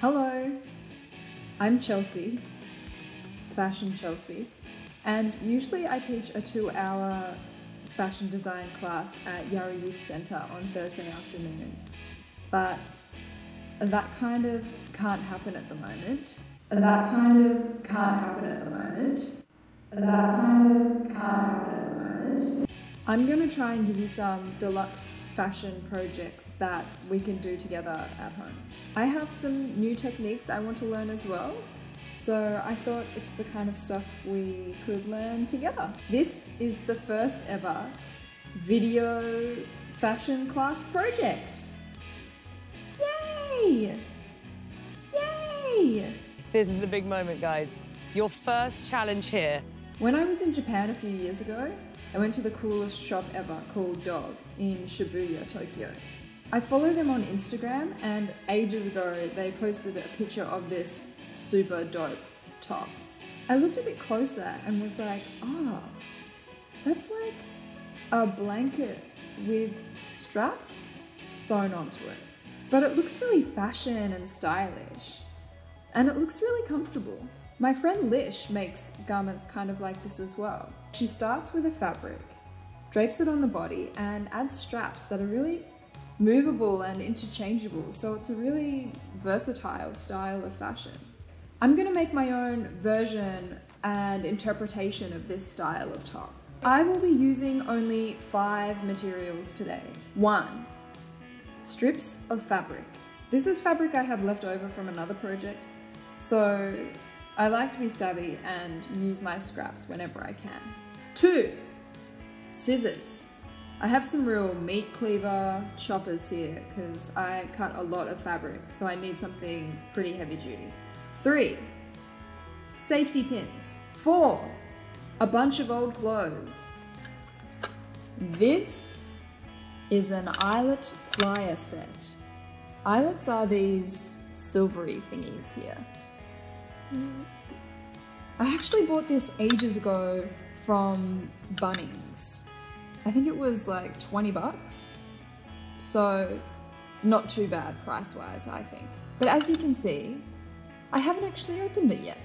Hello, I'm Chelsea, Fashion Chelsea, and usually I teach a 2-hour fashion design class at Yarra Youth Centre on Thursday afternoons, but that kind of can't happen at the moment. I'm going to try and give you some deluxe fashion projects that we can do together at home. I have some new techniques I want to learn as well, so I thought it's the kind of stuff we could learn together. This is the first ever video fashion class project. Yay! Yay! This is the big moment, guys. Your first challenge here. When I was in Japan a few years ago, I went to the coolest shop ever called Dog in Shibuya, Tokyo. I follow them on Instagram, and ages ago they posted a picture of this super dope top. I looked a bit closer and was like, oh, that's like a blanket with straps sewn onto it. But it looks really fashion and stylish, and it looks really comfortable. My friend Lish makes garments kind of like this as well. She starts with a fabric, drapes it on the body, and adds straps that are really movable and interchangeable, so it's a really versatile style of fashion. I'm gonna make my own version and interpretation of this style of top. I will be using only 5 materials today. 1. Strips of fabric. This is fabric I have left over from another project, so I like to be savvy and use my scraps whenever I can. 2. Scissors. I have some real meat cleaver choppers here because I cut a lot of fabric, so I need something pretty heavy duty. 3. Safety pins. 4. A bunch of old clothes. This is an eyelet plier set. Eyelets are these silvery thingies here. I actually bought this ages ago from Bunnings. I think it was like 20 bucks. So not too bad price-wise, I think. But as you can see, I haven't actually opened it yet.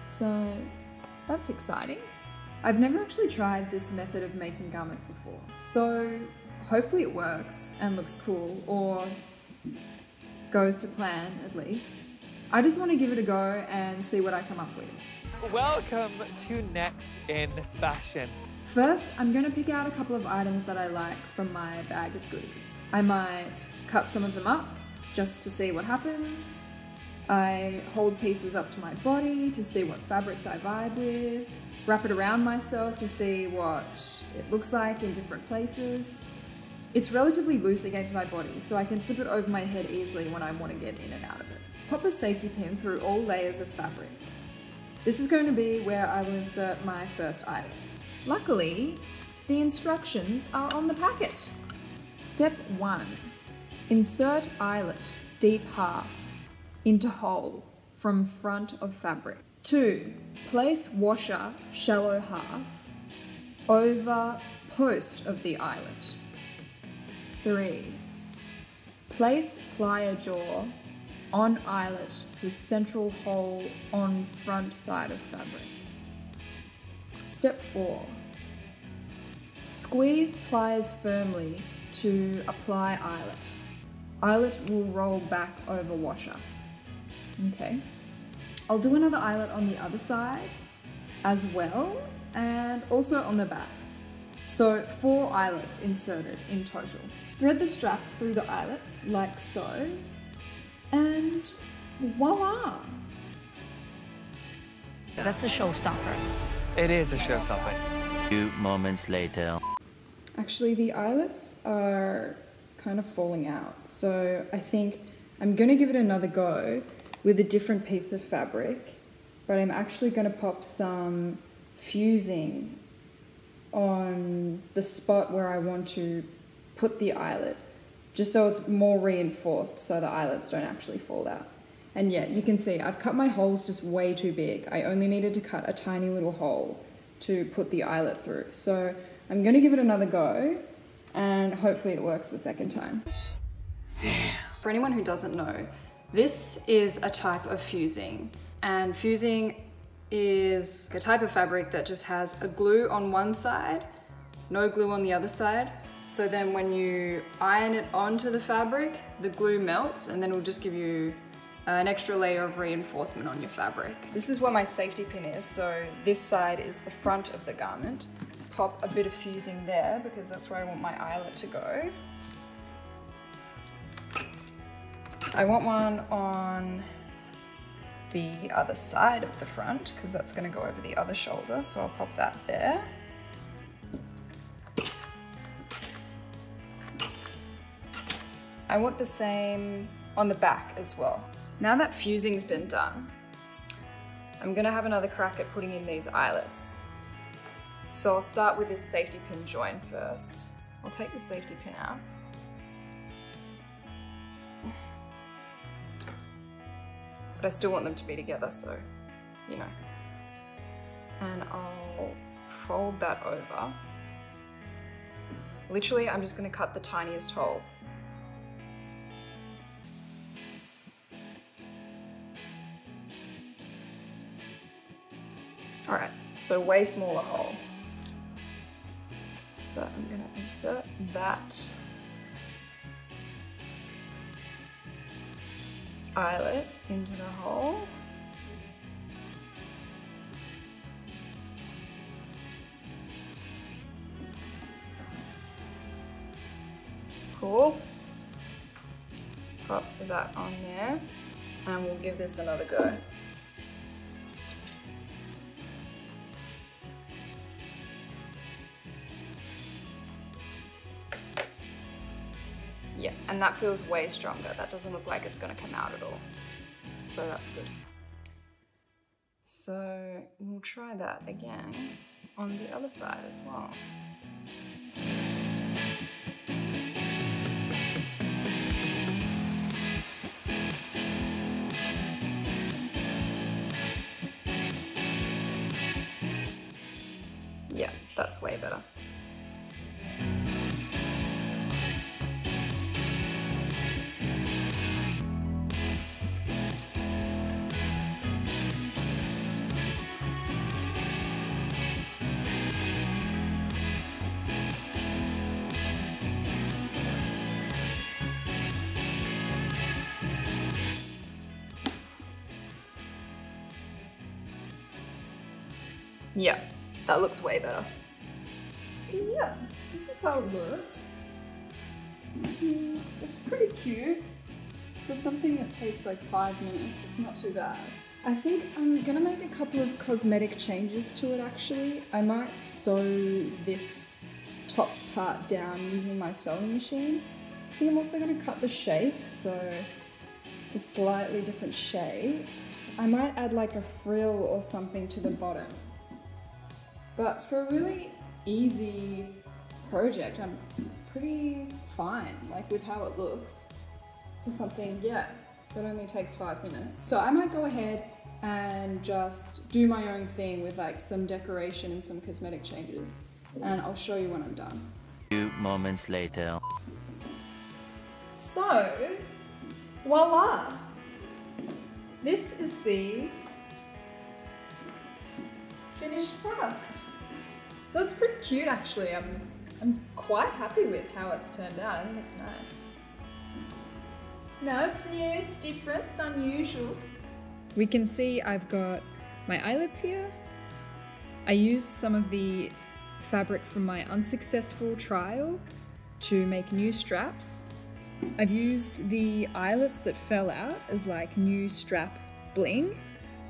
So that's exciting. I've never actually tried this method of making garments before. So hopefully it works and looks cool, or goes to plan at least. I just want to give it a go and see what I come up with. Welcome to Next in Fashion. First, I'm going to pick out a couple of items that I like from my bag of goodies. I might cut some of them up just to see what happens. I hold pieces up to my body to see what fabrics I vibe with. Wrap it around myself to see what it looks like in different places. It's relatively loose against my body, so I can slip it over my head easily when I want to get in and out of it. Pop a safety pin through all layers of fabric. This is going to be where I will insert my first eyelet. Luckily, the instructions are on the packet. Step 1. Insert eyelet, deep half, into hole from front of fabric. 2. Place washer, shallow half, over post of the eyelet. 3. Place plier jaw on eyelet with central hole on front side of fabric. Step 4. Squeeze pliers firmly to apply eyelet. Eyelet will roll back over washer. Okay. I'll do another eyelet on the other side as well, and also on the back. So 4 eyelets inserted in total. Thread the straps through the eyelets like so, and voila! That's a showstopper. It is a showstopper. A few moments later. Actually, the eyelets are kind of falling out, so I think I'm going to give it another go with a different piece of fabric, but I'm actually going to pop some fusing on the spot where I want to put the eyelet, just so it's more reinforced so the eyelets don't actually fall out. And yeah, you can see I've cut my holes just way too big. I only needed to cut a tiny little hole to put the eyelet through. So I'm going to give it another go, and hopefully it works the second time. Damn. For anyone who doesn't know, This is a type of fusing, and fusing is a type of fabric that just has a glue on one side, no glue on the other side. So then when you iron it onto the fabric, the glue melts and then it'll just give you an extra layer of reinforcement on your fabric. This is where my safety pin is. So this side is the front of the garment. Pop a bit of fusing there because that's where I want my eyelet to go. I want one on the other side of the front because that's going to go over the other shoulder, so I'll pop that there. I want the same on the back as well. Now that fusing's been done, I'm going to have another crack at putting in these eyelets. So I'll start with this safety pin join first. I'll take the safety pin out. But I still want them to be together, so, you know. And I'll fold that over. Literally, I'm just gonna cut the tiniest hole. All right, so way smaller hole. So I'm gonna insert that eyelet into the hole. Cool. Pop that on there and we'll give this another go. Yeah, and that feels way stronger. That doesn't look like it's gonna come out at all. So that's good. So we'll try that again on the other side as well. Yeah, that's way better. Yeah, that looks way better. So yeah, this is how it looks. It's pretty cute. For something that takes like 5 minutes, it's not too bad. I think I'm gonna make a couple of cosmetic changes to it actually. I might sew this top part down using my sewing machine. I think I'm also gonna cut the shape so it's a slightly different shape. I might add like a frill or something to the bottom. But for a really easy project, I'm pretty fine, like with how it looks. For something, yeah, that only takes 5 minutes. So I might go ahead and just do my own thing with like some decoration and some cosmetic changes. And I'll show you when I'm done. A few moments later. So, voila! This is the finished product. So it's pretty cute actually. I'm quite happy with how it's turned out. I think it's nice. No, it's new, it's different, it's unusual. We can see I've got my eyelets here. I used some of the fabric from my unsuccessful trial to make new straps. I've used the eyelets that fell out as like new strap bling.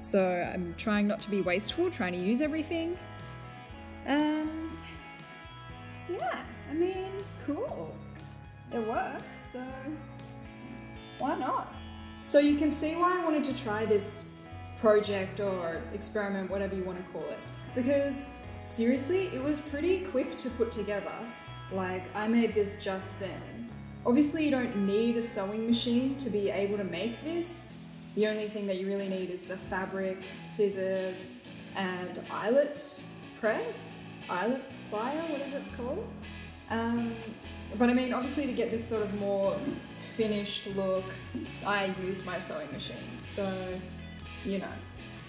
So I'm trying not to be wasteful, trying to use everything. Yeah, I mean, cool. It works, so why not? So you can see why I wanted to try this project or experiment, whatever you want to call it. Because seriously, it was pretty quick to put together. Like, I made this just then. Obviously you don't need a sewing machine to be able to make this. The only thing that you really need is the fabric, scissors, and eyelet press, eyelet plier, whatever it's called. But I mean, obviously to get this sort of more finished look, I used my sewing machine. So, you know,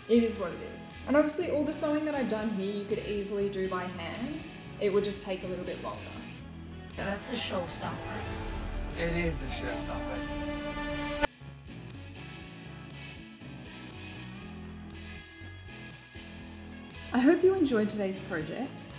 it is what it is. And obviously all the sewing that I've done here, you could easily do by hand. It would just take a little bit longer. That's a showstopper. It is a showstopper. I hope you enjoyed today's project.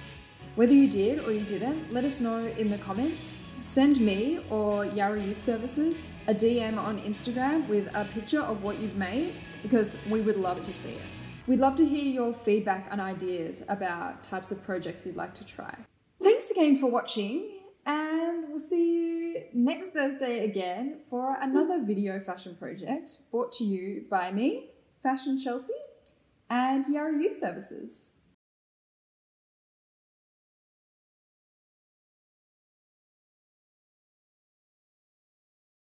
Whether you did or you didn't, let us know in the comments. Send me or Yarra Youth Services a DM on Instagram with a picture of what you've made, because we would love to see it. We'd love to hear your feedback and ideas about types of projects you'd like to try. Thanks again for watching, and we'll see you next Thursday again for another video fashion project brought to you by me, Fashion Chelsea, and Yarra Youth Services.